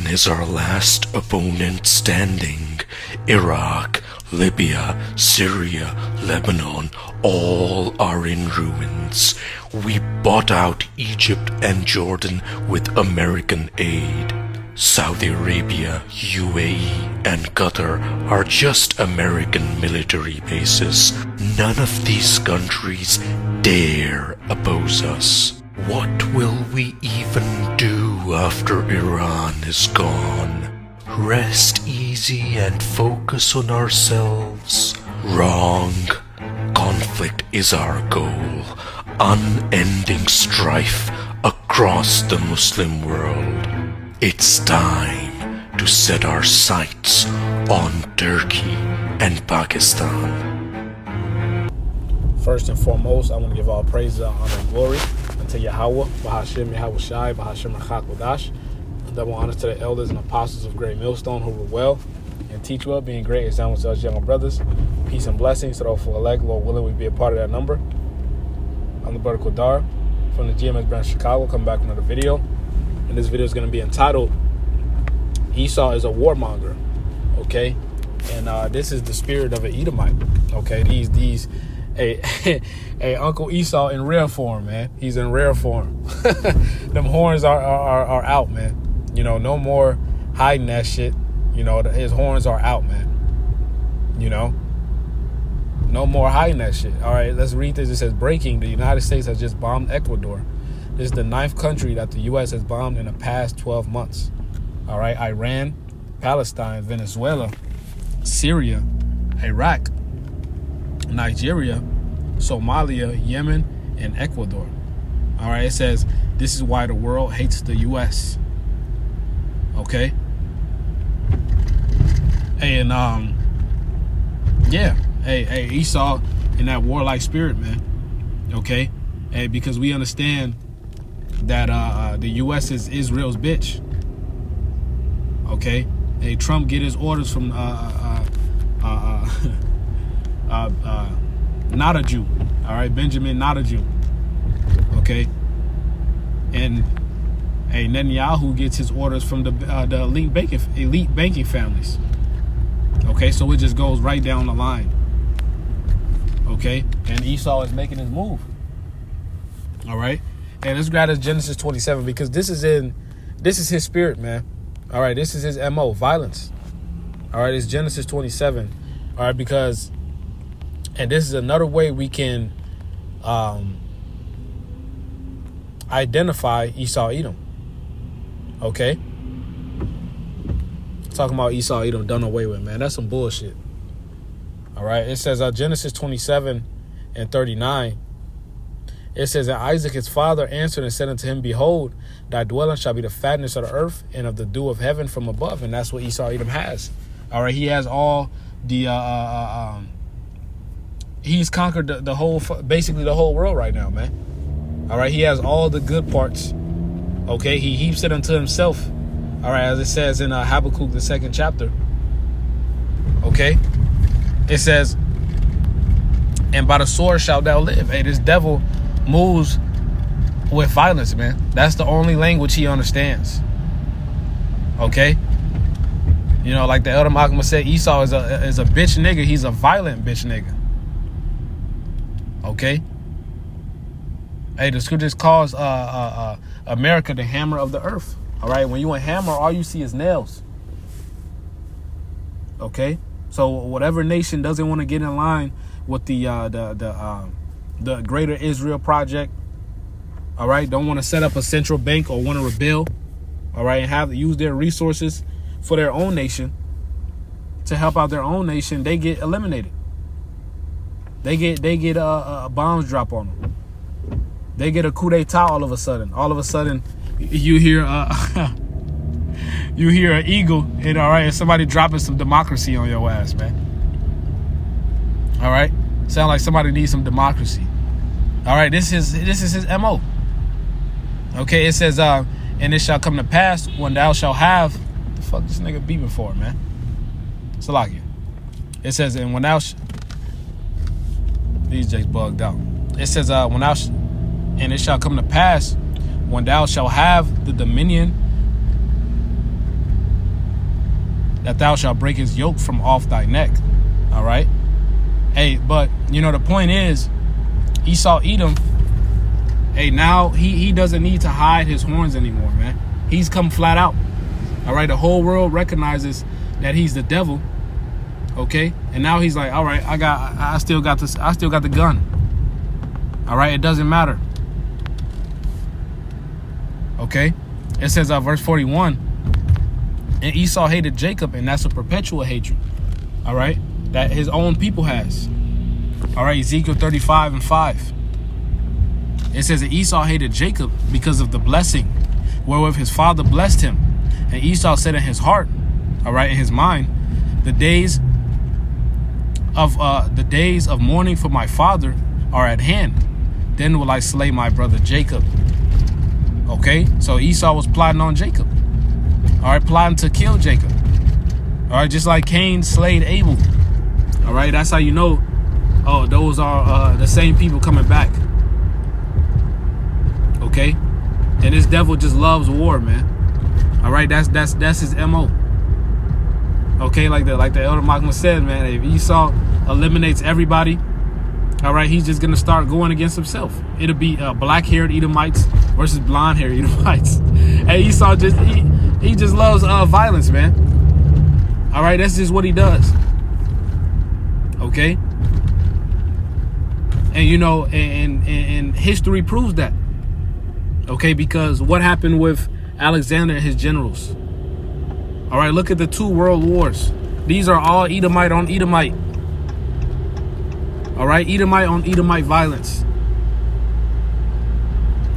is our last opponent standing. Iraq, Libya, Syria, Lebanon, all are in ruins. We bought out Egypt and Jordan with American aid. Saudi Arabia, UAE, and Qatar are just American military bases. None of these countries dare oppose us. What will we even do after Iran is gone? Rest easy and focus on ourselves? Wrong. Conflict is our goal. Unending strife across the Muslim world. It's time to set our sights on Turkey and Pakistan. First and foremost, I want to give all praise, honor, and glory unto Yahweh, Bahashim, Yahweh Shai, Bahashim, Rachak, Wadash. Double honor to the elders and apostles of Great Millstone who rule well and teach well, being great examples to us younger brothers. Peace and blessings to the full elect. Lord willing, we be a part of that number. I'm the brother Kodar from the GMS branch Chicago. Come back with another video. And this video is going to be entitled Esau is a Warmonger. Okay? And this is the spirit of an Edomite. Okay? Hey, Uncle Esau in rare form, man. He's in rare form. Them horns are out, man. You know, no more hiding that shit. You know, his horns are out, man. You know? No more hiding that shit. All right, let's read this. It says, breaking, the United States has just bombed Ecuador. This is the 9th country that the U.S. has bombed in the past 12 months. All right, Iran, Palestine, Venezuela, Syria, Iraq, Nigeria, Somalia, Yemen, and Ecuador. All right, it says, this is why the world hates the U.S. Okay? Hey, and, yeah. Hey, Esau in that warlike spirit, man. Okay? Hey, because we understand that the U.S. is Israel's bitch. Okay? Hey, Trump get his orders from not a Jew. All right? Benjamin, not a Jew. Okay? And hey, Netanyahu gets his orders from the elite banking families. Okay? So it just goes right down the line. Okay? And Esau is making his move. All right? And let's grab this Genesis 27 because this is his spirit, man. All right? This is his MO, violence. All right? It's Genesis 27. All right? Because, and this is another way we can identify Esau Edom. Okay? Talking about Esau Edom done away with, man. That's some bullshit. All right, it says Genesis 27 and 39. It says, and Isaac his father answered and said unto him, behold, thy dwelling shall be the fatness of the earth and of the dew of heaven from above. And that's what Esau Edom has. All right, he has all the he's conquered the whole, basically the whole world right now, man. All right, he has all the good parts. Okay, he heaps it unto himself. All right, as it says in Habakkuk, the 2nd chapter. Okay. It says, and by the sword shalt thou live. Hey, this devil moves with violence, man. That's the only language he understands. Okay? You know, like the Elder Malcolm said, Esau is a bitch nigga. He's a violent bitch nigga. Okay? Hey, the scriptures calls America the hammer of the earth. All right? When you a hammer, all you see is nails. Okay? So whatever nation doesn't want to get in line with the Greater Israel Project, all right, don't want to set up a central bank or want to rebel, all right, and have to use their resources for their own nation to help out their own nation, they get eliminated. They get bombs drop on them. They get a coup d'etat all of a sudden. All of a sudden, you hear you hear an eagle, and all right, and somebody dropping some democracy on your ass, man. All right, sound like somebody needs some democracy. All right, this is his MO. Okay, it says, and it shall come to pass when thou shalt have. What the fuck this nigga beeping for, man? Salakia. It says, and when thou these Jakes bugged out. It says, when thou and it shall come to pass when thou shalt have the dominion that thou shalt break his yoke from off thy neck. All right. Hey, but you know, the point is, Esau Edom, hey, now he doesn't need to hide his horns anymore, man. He's come flat out. All right. The whole world recognizes that he's the devil. Okay. And now he's like, all right, I still got the gun. All right. It doesn't matter. Okay. It says, verse 41, and Esau hated Jacob, and that's a perpetual hatred. All right. That his own people has. All right. Ezekiel 35:5. It says that Esau hated Jacob because of the blessing wherewith his father blessed him. And Esau said in his heart, all right, in his mind, the days of mourning for my father are at hand. Then will I slay my brother Jacob. Okay, so Esau was plotting on Jacob. All right, plotting to kill Jacob. All right, just like Cain slayed Abel. All right, that's how you know, oh, those are the same people coming back. Okay, and this devil just loves war, man. All right, that's his MO. Okay, like the Elder Malcolm said, man, if Esau eliminates everybody, all right, he's just gonna start going against himself. It'll be black-haired Edomites versus blonde-haired Edomites. Hey, Esau he just loves violence, man. All right, that's just what he does. Okay, and you know, and history proves that. Okay, because what happened with Alexander and his generals? All right, look at the 2 world wars. These are all Edomite on Edomite. All right, Edomite on Edomite violence.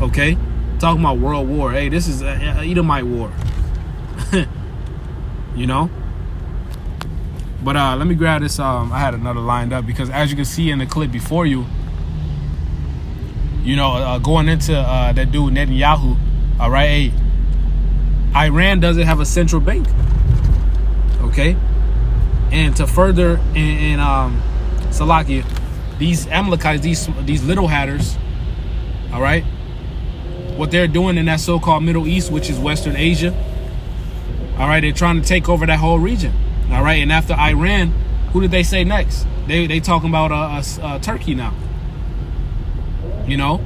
Okay, talking about world war. Hey, this is a Edomite war. You know. But let me grab this. I had another lined up because, as you can see in the clip before you, you know, going into that dude Netanyahu. All right, hey, Iran doesn't have a central bank. Okay, and to further in Salakia, these Amalekites, these little hatters, all right, what they're doing in that so-called Middle East, which is Western Asia, all right, they're trying to take over that whole region, all right, and after Iran, who did they say next? They talking about Turkey now, you know.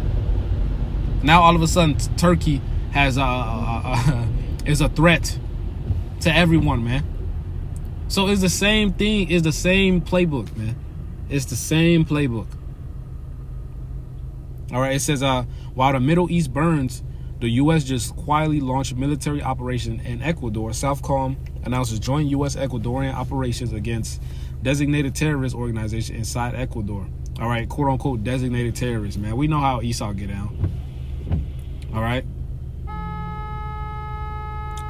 Now all of a sudden Turkey has is a threat to everyone, man. So it's the same thing, it's the same playbook, man. It's the same playbook. All right, it says, while the Middle East burns, the U.S. just quietly launched military operation in Ecuador. Southcom announces joint U.S.-Ecuadorian operations against designated terrorist organization inside Ecuador. All right, quote-unquote designated terrorists, man. We know how Esau get down. All right.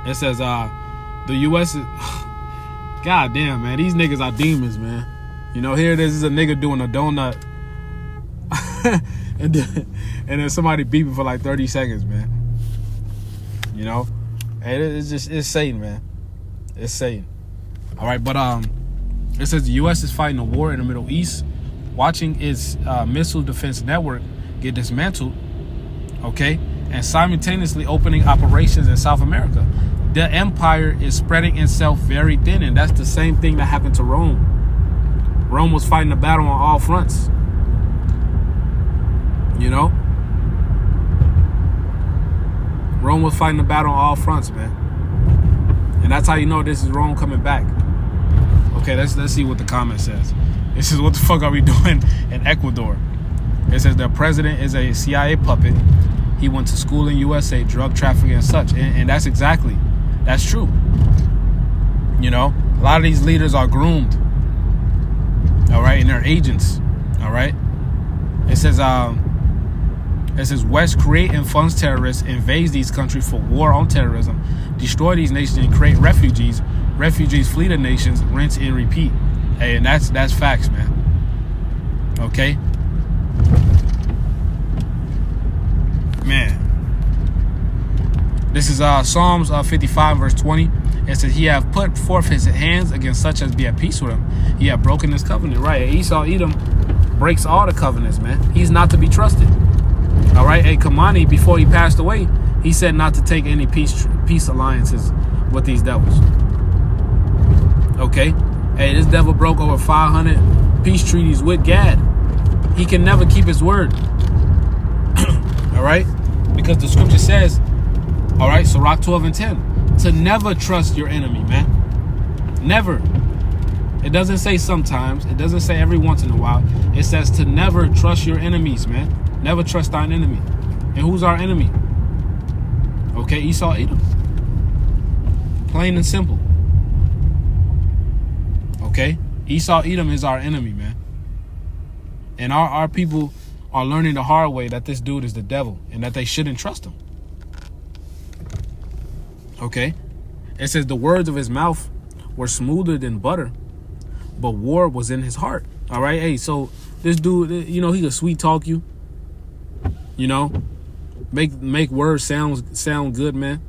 It says, the U.S. is... God damn, man. These niggas are demons, man. You know, here it is a nigga doing a donut. and then somebody beeping for like 30 seconds, man. You know? And it's Satan, man. It's Satan. All right, but it says the U.S. is fighting a war in the Middle East, watching its missile defense network get dismantled, okay, and simultaneously opening operations in South America. The empire is spreading itself very thin, and that's the same thing that happened to Rome. Rome was fighting a battle on all fronts. You know? Rome was fighting a battle on all fronts, man. And that's how you know this is Rome coming back. Okay, let's see what the comment says. It says, what the fuck are we doing in Ecuador? It says the president is a CIA puppet. He went to school in USA, drug trafficking and such. And that's true. You know, a lot of these leaders are groomed. All right, and they're agents. All right. It says West create and funds terrorists, invades these countries for war on terrorism, destroy these nations and create refugees. Refugees flee the nations, rinse and repeat. Hey, and that's facts, man. Okay. Man. This is Psalms 55 verse 20. It says, he have put forth his hands against such as be at peace with him. He have broken his covenant. Right. Esau Edom breaks all the covenants, man. He's not to be trusted. All right. Hey, Kamani, before he passed away, he said not to take any peace alliances with these devils. Okay? Hey, this devil broke over 500 peace treaties with Gad. He can never keep his word. All right? Because the scripture says, all right, Sirach 12 and 10, to never trust your enemy, man. Never. It doesn't say sometimes. It doesn't say every once in a while. It says to never trust your enemies, man. Never trust thine enemy. And who's our enemy? Okay, Esau, Edom. Plain and simple. Okay? Esau, Edom is our enemy, man. And our people are learning the hard way that this dude is the devil and that they shouldn't trust him. Okay? It says the words of his mouth were smoother than butter, but war was in his heart. All right? Hey, so this dude, you know, he could sweet talk you. You know? Make words sound good, man.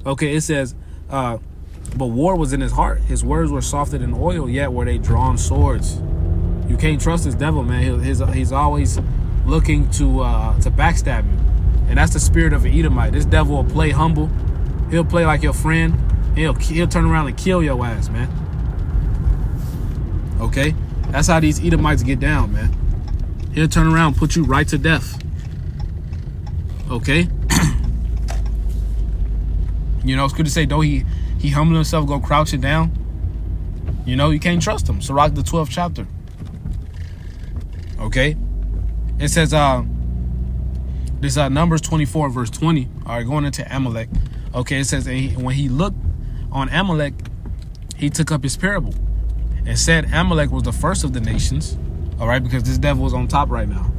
Okay, it says, but war was in his heart. His words were softer than oil, yet were they drawn swords. You can't trust this devil, man. He's always looking to backstab you. And that's the spirit of an Edomite. This devil will play humble. He'll play like your friend. He'll turn around and kill your ass, man. Okay? That's how these Edomites get down, man. He'll turn around and put you right to death. Okay? You know, it's good to say, though he humbled himself, go crouching down. You know, you can't trust him. Sirach, the 12th chapter. Okay? It says, this Numbers 24, verse 20. All right, going into Amalek. Okay, it says, when he looked on Amalek, he took up his parable and said Amalek was the first of the nations. All right, because this devil is on top right now.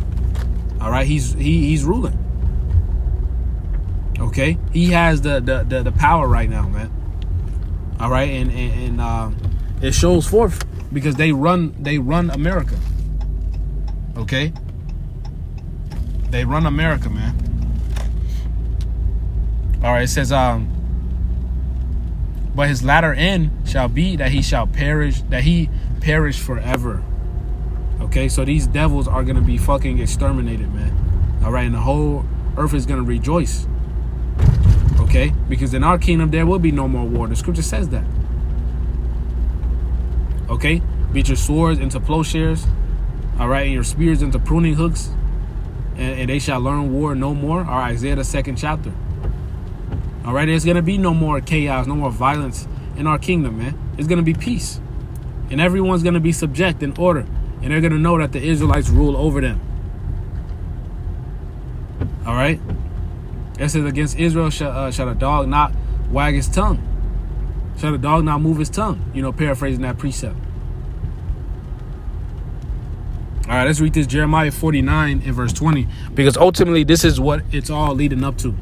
All right, he's ruling. Okay, he has the power right now, man. All right, and it shows forth because they run America. Okay, they run America, man. All right, it says, but his latter end shall be that he perish forever. Okay, so these devils are gonna be fucking exterminated, man. All right, and the whole earth is gonna rejoice. Okay, because in our kingdom there will be no more war. The scripture says that. Okay, beat your swords into plowshares. All right, and your spears into pruning hooks, and they shall learn war no more. All right, Isaiah the 2nd chapter. All right, there's gonna be no more chaos, no more violence in our kingdom, man. It's gonna be peace, and everyone's gonna be subject in order, and they're gonna know that the Israelites rule over them. All right. It says, against Israel shall a dog not wag his tongue. Shall a dog not move his tongue? You know, paraphrasing that precept. All right, let's read this Jeremiah 49 and verse 20. Because ultimately, this is what it's all leading up to.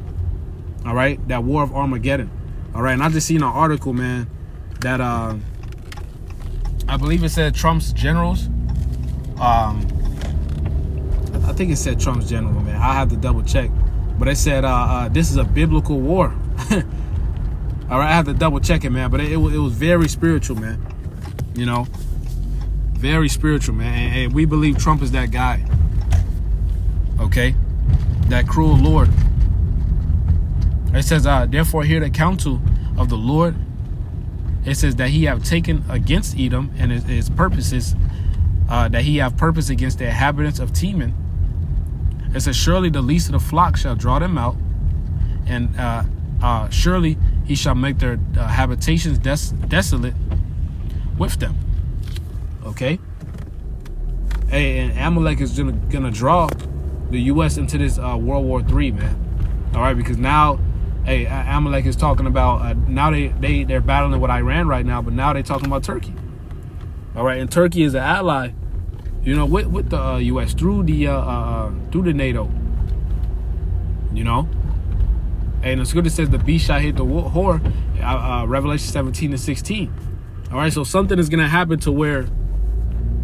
All right, that war of Armageddon. All right, and I just seen an article, man, that I believe it said Trump's generals. I think it said Trump's general, man. I have to double check. But they said this is a biblical war. All right, I have to double check it, man. But it was very spiritual, man. You know, very spiritual, man. And we believe Trump is that guy. Okay, that cruel Lord. It says, therefore hear the counsel of the Lord. It says that he have taken against Edom and his purposes, that he have purpose against the inhabitants of Teman. It says, surely the least of the flock shall draw them out, and surely he shall make their habitations desolate with them. Okay? Hey, and Amalek is gonna draw the U.S. into this World War III, man. All right, because now, hey, Amalek is talking about, now they're battling with Iran right now, but now they're talking about Turkey. All right, and Turkey is an ally, you know, with the U.S. through the NATO. You know, and the scripture says the beast shall hit the whore. Revelation 17 and 16. All right, so something is gonna happen to where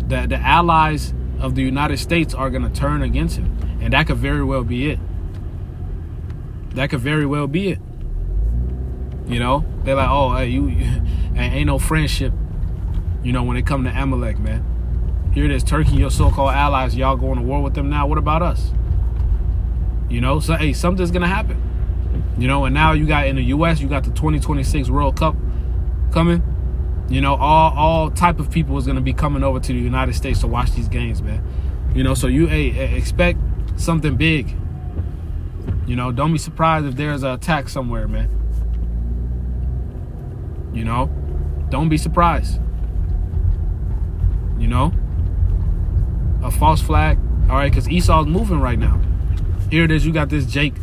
the allies of the United States are gonna turn against him, and that could very well be it. That could very well be it. You know, they're like, oh, hey, you ain't no friendship. You know, when it come to Amalek, man. Here it is, Turkey, your so-called allies, y'all going to war with them now. What about us? You know, so, hey, something's going to happen. You know, and now you got in the U.S., you got the 2026 World Cup coming. You know, all type of people is going to be coming over to the United States to watch these games, man. You know, so you expect something big. You know, don't be surprised if there's an attack somewhere, man. You know, don't be surprised. You know, a false flag. All right, because Esau's moving right now. Here it is. You got this Jake,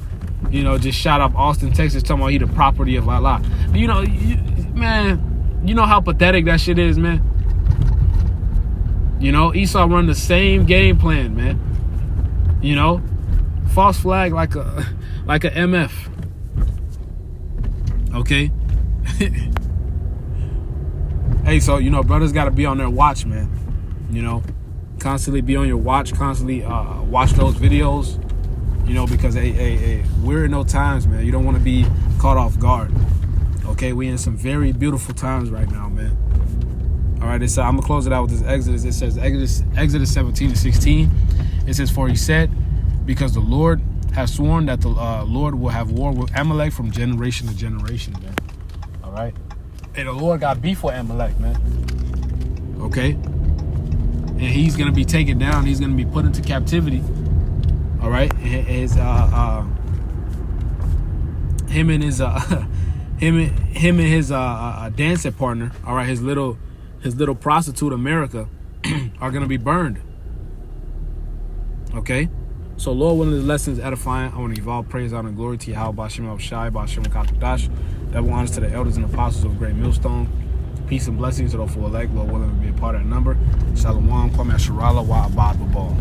you know, just shot up Austin, Texas, talking about he the property of Allah. You know, man, you know how pathetic that shit is, man. You know, Esau run the same game plan, man. You know, false flag like a MF. Okay. Hey, so you know, brothers got to be on their watch, man. You know, constantly be on your watch, constantly watch those videos. You know, because we're in those times, man. You don't want to be caught off guard. Okay, we in some very beautiful times right now, man. All right, I'm gonna close it out with this Exodus. It says Exodus 17:16. It says, "For he said, because the Lord has sworn that the Lord will have war with Amalek from generation to generation, man." All right, and the Lord got beef with Amalek, man. Okay, and he's gonna be taken down. He's gonna be put into captivity. All right, him and his dancing partner. All right, his little prostitute America are gonna be burned. Okay, so Lord, one of the lessons edifying. I want to give all praise, honor, and glory to Yahweh, Bashem Shai, Bashem Kakadash. Double honors to the elders and apostles of Great Millstone. Peace and blessings to those for elect. Lord willing to be a part of that number. Shalom, Kwame Sharala, Wa Abad Babal.